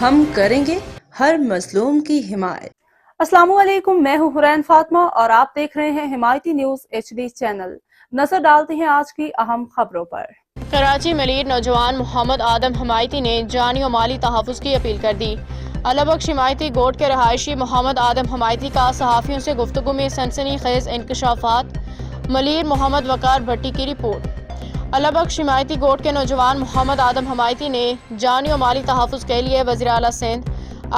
ہم کریں گے ہر مظلوم کی حمایت۔ السلام علیکم، میں ہوں حرین فاطمہ اور آپ دیکھ رہے ہیں حمایتی نیوز HD چینل۔ نظر ڈالتے ہیں آج کی اہم خبروں پر۔ کراچی میں لیڈ نوجوان محمد آدم حمایتی نے جانی و مالی تحفظ کی اپیل کر دی۔ اللہ بخش حمایتی گوٹ کے رہائشی محمد آدم حمایتی کا صحافیوں سے گفتگو میں سنسنی خیز انکشافات، ملیر محمد وقار بھٹی کی رپورٹ۔ اللہ بخش حمایتی گوٹ کے نوجوان محمد آدم حمایتی نے جانی و مالی تحفظ کے لیے وزیر اعلیٰ Sindh,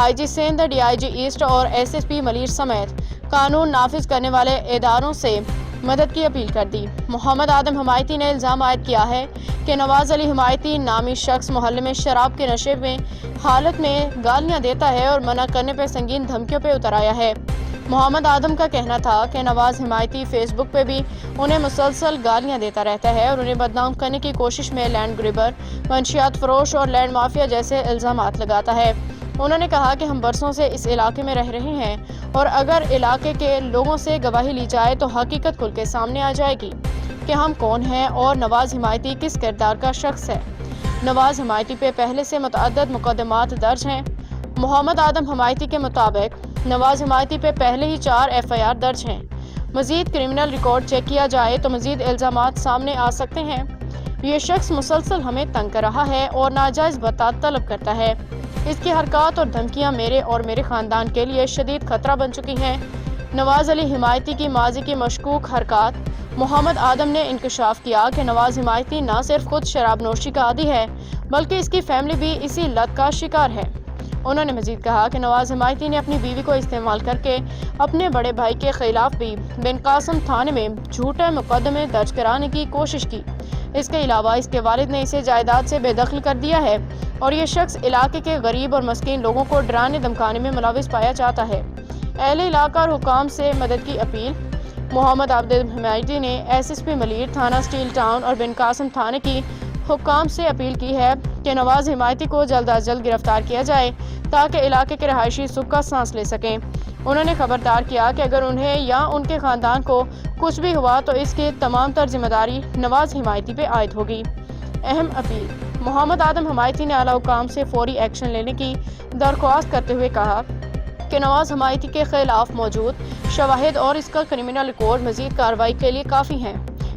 IG Sindh, DIG east اور SSP ملیر سمیت قانون نافذ کرنے والے اداروں سے مدد کی اپیل کر دی۔ محمد آدم حمایتی نے الزام عائد کیا ہے کہ نواز علی حمایتی نامی شخص محلے میں شراب کے نشے میں حالت میں گالیاں دیتا ہے اور منع کرنے پہ سنگین دھمکیوں پہ اتر آیا ہے۔ محمد آدم کا کہنا تھا کہ نواز حمایتی فیس بک پہ بھی انہیں مسلسل گالیاں دیتا رہتا ہے اور انہیں بدنام کرنے کی کوشش میں لینڈ گریبر، منشیات فروش اور لینڈ مافیا جیسے الزامات لگاتا ہے۔ انہوں نے کہا کہ ہم برسوں سے اس علاقے میں رہ رہے ہیں اور اگر علاقے کے لوگوں سے گواہی لی جائے تو حقیقت کھل کے سامنے آ جائے گی کہ ہم کون ہیں اور نواز حمایتی کس کردار کا شخص ہے۔ نواز حمایتی پہ پہلے سے متعدد مقدمات درج ہیں۔ محمد آدم حمایتی کے مطابق نواز حمایتی پہ پہلے ہی 4 FIR درج ہیں۔ مزید کرمنل ریکارڈ چیک کیا جائے تو مزید الزامات سامنے آ سکتے ہیں۔ یہ شخص مسلسل ہمیں تنگ کر رہا ہے اور ناجائز بتات طلب کرتا ہے۔ اس کی حرکات اور دھمکیاں میرے اور میرے خاندان کے لیے شدید خطرہ بن چکی ہیں۔ نواز علی حمایتی کی ماضی کی مشکوک حرکات۔ محمد آدم نے انکشاف کیا کہ نواز حمایتی نہ صرف خود شراب نوشی کا عادی ہے بلکہ اس کی فیملی بھی اسی لت کا شکار ہے۔ انہوں نے مزید کہا کہ نواز حمایتی نے اپنی بیوی کو استعمال کر کے اپنے بڑے بھائی کے خلاف بھی بن قاسم تھانے میں جھوٹے مقدمے درج کرانے کی کوشش کی۔ اس کے علاوہ اس کے والد نے اسے جائیداد سے بے دخل کر دیا ہے اور یہ شخص علاقے کے غریب اور مسکین لوگوں کو ڈرانے دھمکانے میں ملوث پایا جاتا ہے۔ اہل علاقہ اور حکام سے مدد کی اپیل۔ محمد آدم حمایتی نے SSP ملیر، تھانہ اسٹیل ٹاؤن اور بن قاسم تھانے کی حکام سے اپیل کی ہے کہ نواز حمایتی کو جلد از جلد گرفتار کیا جائے تاکہ علاقے کے رہائشی سکھ کا سانس لے سکیں۔ انہوں نے خبردار کیا کہ اگر انہیں یا ان کے خاندان کو کچھ بھی ہوا تو اس کی تمام تر ذمہ داری نواز حمایتی پہ عائد ہوگی۔ اہم اپیل۔ محمد آدم حمایتی نے اعلیٰ حکام سے فوری ایکشن لینے کی درخواست کرتے ہوئے کہا کہ نواز حمایتی کے خلاف موجود شواہد اور اس کا کرمنل ریکارڈ مزید کارروائی کے لیے کافی ہیں۔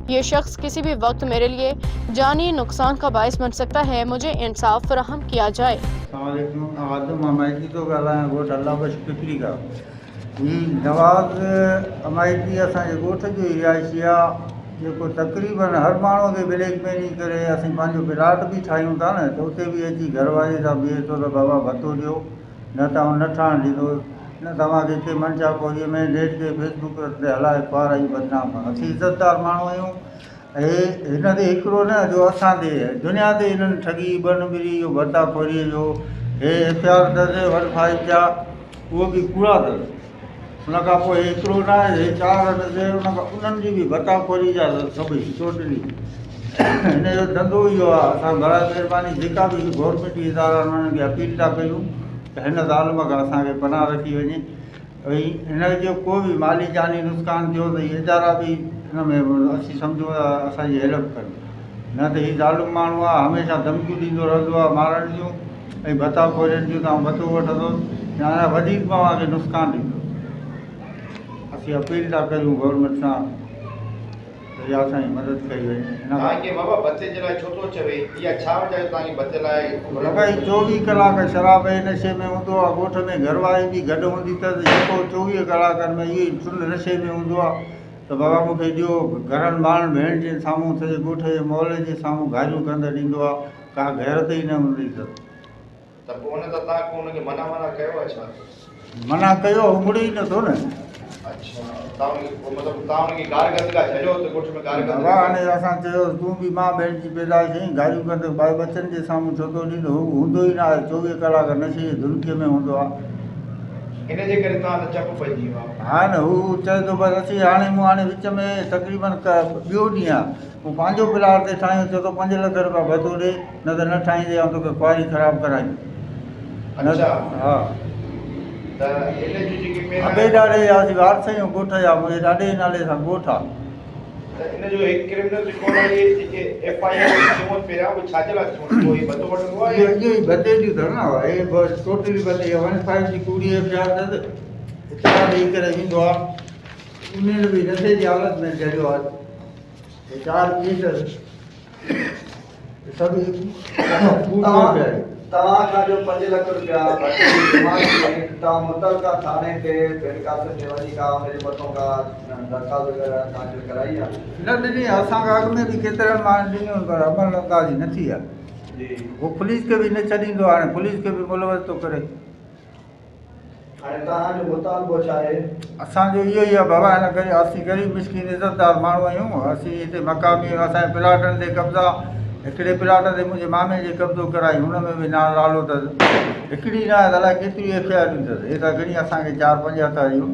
یہ شخص کسی بھی وقت میرے لیے جانی نقصان کا باعث بن سکتا ہے، مجھے انصاف فراہم کیا جائے۔ السلام علیکم، آدم حمایتی تو ॻाल्हायां ॻोठ اللہ बख़्श पिपरी का। नवाज़ हमायती असांजे ॻोठ जो ई रिहाइशी आहे जेको तक़रीबन हर माण्हूअ खे ब्लैकमेलिंग करे असीं पंहिंजो प्लाट बि ठाहियूं था न त उते बि अची घरवारी सां बीहे थो त बाबा भतो ॾियो, न त न ठहणु ॾींदो, न तव्हांखे हिते मंशा कोरीअ में नेट ते फेसबुक ते हलाए पार ई बदनाम आहे। असीं इज़तदार माण्हू आहियूं ऐं हिन ते हिकिड़ो न जो असां ते दुनिया ते हिननि ठगी बनबिरी इहो भताखोरीअ जो हे FIR दर्ज 1 जा उहो बि कूड़ा अथसि। उन खां पोइ हिकिड़ो न आहे, हे 4 उन्हनि जी बि भताखोरी जा सभई टोटली हिन जो धंधो इहो आहे। असां बड़ा महिरबानी जेका बि गवर्नमेंट इदारा उन्हनि खे अपील था कयूं त हिन ज़ालिम खां असांखे पनाह रखी वञे। भई हिन जो को बि माली जानी नुक़सान थियो त इहे इदारा बि हिन में असीं सम्झो असांजी हेल्प कनि, न त हीउ ज़ालिम माण्हू आहे हमेशह धमकियूं ॾींदो रहंदो आहे मारण जूं ऐं भताखोरियुनि जूं। तव्हां भतो वठंदो या वधीक तव्हांखे नुक़सान ॾींदो। असीं अपील था कयूं गवर्नमेंट सां त इहा असांजी मदद कई वञे। तव्हांखे बाबा भते जे लाइ छो थो चवे, इहा छा वजह तव्हांखे भते लाइ? भई 24 कलाक शराब जे नशे में हूंदो आहे, ॻोठ में घरवारी बि गॾु हूंदी अथसि, जेको 24 कलाकनि में इहो ई सुन नशे में हूंदो आहे त बाबा मूंखे ॾियो। घरनि ॿारनि भेण जे साम्हूं सॼे ॻोठ जे मोहल्ले जे साम्हूं गारियूं कंदे ॾींदो आहे, का गैरत ई न हूंदी अथसि। त पोइ उन त तव्हां हुनखे मना कयो आहे छा? मना कयो, मुड़े ई नथो न। अच्छा, मतिलबु तव्हां हुनखे गार गंदगा छॾियो त ॻोठ में गार गंदगा? हाणे असां चयो तूं बि मां भेण जी पैदाइश आहीं, गारियूं कंदे ॿार बचनि जे साम्हूं छो थो ॾींदो? हू हूंदो ई न आहे, 24 कलाक नशे जी धुनकीअ में हूंदो आहे। इन जे करे तव्हां त चप पइजी वियो आहे। हा न, हू चए थो बसि असीं हाणे मूं हाणे विच में तक़रीबन ॿियो ॾींहुं आहे, हू पंहिंजो प्लाट ते ठाहियूं, चए थो 5 लख रुपया भतो ॾे, न त न ठाहींदे ऐं तोखे कुआरी ख़राबु कराईंदो। अच्छा, हा त इन जी जेकी अबे ॾाढे यासीं वारस आहियूं ॻोठ जा, मुंहिंजे ॾाॾे नाले सां ॻोठ आहे। इन जो एक क्रिमिनल रिकॉर्ड आहे जेके एफआईआर चोन पहिरियां उहे छा जे लाइ चोन कोई बतो वठंदो आहे इहो ई बदे जी अथव न हे बसि टोटली बदे 15 जी कूड़ी एफआईआर अथसि इतिरा ॾेई करे ईंदो आहे उन्हनि बि नशे जी हालत में जड़ियो आहे हे 4 केस सभु तव्हांखां जो 5 लख रुपया तव्हां मुतलका थाने ते बेनकासिर जे वञी का हुनजे मथां का दरख़्वास्त वग़ैरह तव्हांजो कराई आहे न ॾिनी असांखे अॻु में बि केतिरनि माण्हुनि ॾिनियूं पर अमल अंदाज़ी न थी आहे जी उहो पुलिस खे बि न छॾींदो हाणे पुलिस खे बि मुलवत थो करे हाणे तव्हांजो मुतालबो छा आहे असांजो इहो ई आहे बाबा हिन करे असीं ग़रीब मिसकिन इज़तदार माण्हू आहियूं असीं हिते मक़ामी असांजे प्लाटनि ते कब्ज़ा हिकिड़े प्लाट ते मुंहिंजे मामे जे कब्ज़ो कराई हुन में बि नालो अथसि हिकिड़ी न आहे त अलाए केतिरियूं एफआईआरूं अथसि हे त घणी असांखे 4-5 हथ आहियूं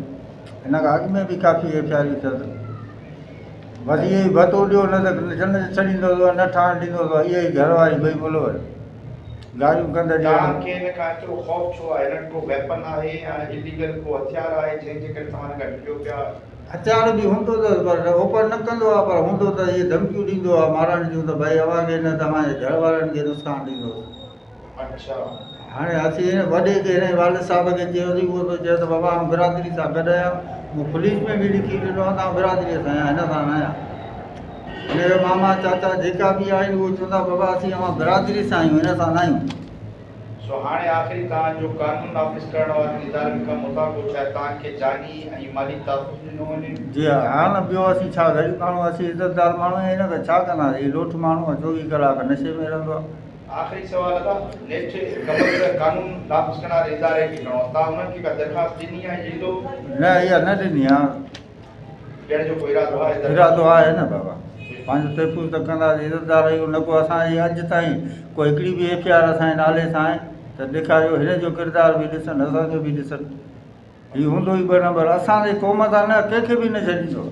हिन खां अॻु में बि काफ़ी एफआईआरूं अथसि बसि इहो ई भतो ॾियो न त जन छॾींदो न ठहणु ॾींदो इहो ई घरवारी ॿई मुलवर गारियूं कंदड़ तव्हांखे हिन खां एतिरो ख़ौफ़ छो आहे हिन को वेपन आहे या इलीगल को हथियार आहे जंहिंजे करे तव्हां गॾु ॾियो पिया हथियार बि हूंदो अथसि पर ओपन न कंदो आहे पर हूंदो त इहे धमकियूं ॾींदो आहे मारण जूं त भई अवांखे न तव्हांजे घर वारनि खे नुक़सानु ॾींदो अच्छा हाणे असीं हिन वॾे खे हिन वालिद साहिब खे चयोसीं उहो थो चए त बाबा आउं बिरादरी सां गॾु आहियां मूं पुलिस में बि लिखी ॾिनो आहे त आउं बिरादरीअ सां आहियां हिन सां न आहियां हिनजो मामा चाचा जेका बि आहिनि उहे चवंदा बाबा असीं अवां बिरादरी सां आहियूं हिन सां न आहियूं सो हाणे आख़िरी तव्हांजो कानून नाफ़िज़ करण वारनि इदारनि खां मुताबिक़ छा तव्हांखे जानी ऐं माली तहफ़्फ़ुज़ ॾिनो वञे जी हा हाणे ॿियो असीं छा ग़रीब माण्हू असीं इज़तदार माण्हू आहियूं हिन खे छा कंदासीं लोठ माण्हू 24 कलाक नशे में रहंदो आहे आख़िरी सवाल अदा नेठ ख़बर कानून नाफ़िज़ करण वारे इदारे खे खणो तव्हां उन्हनि खे का दरख़्वास्त ॾिनी आहे ईंदो न इहा न ॾिनी आहे ॾियण जो को इरादो आहे इरादो आहे न बाबा पंहिंजो तहफ़ुज़ त कंदासीं इज़तदार आहियूं न को असांजी अॼु ताईं कोई हिकिड़ी बि एफआईआर असांजे नाले सां आहे त ॾेखारियो हिन जो किरदारु बि ॾिसनि असांजो बि ॾिसनि हीउ हूंदो ई 2 नंबर असांजे क़ौम सां न कंहिंखे बि न छॾींदो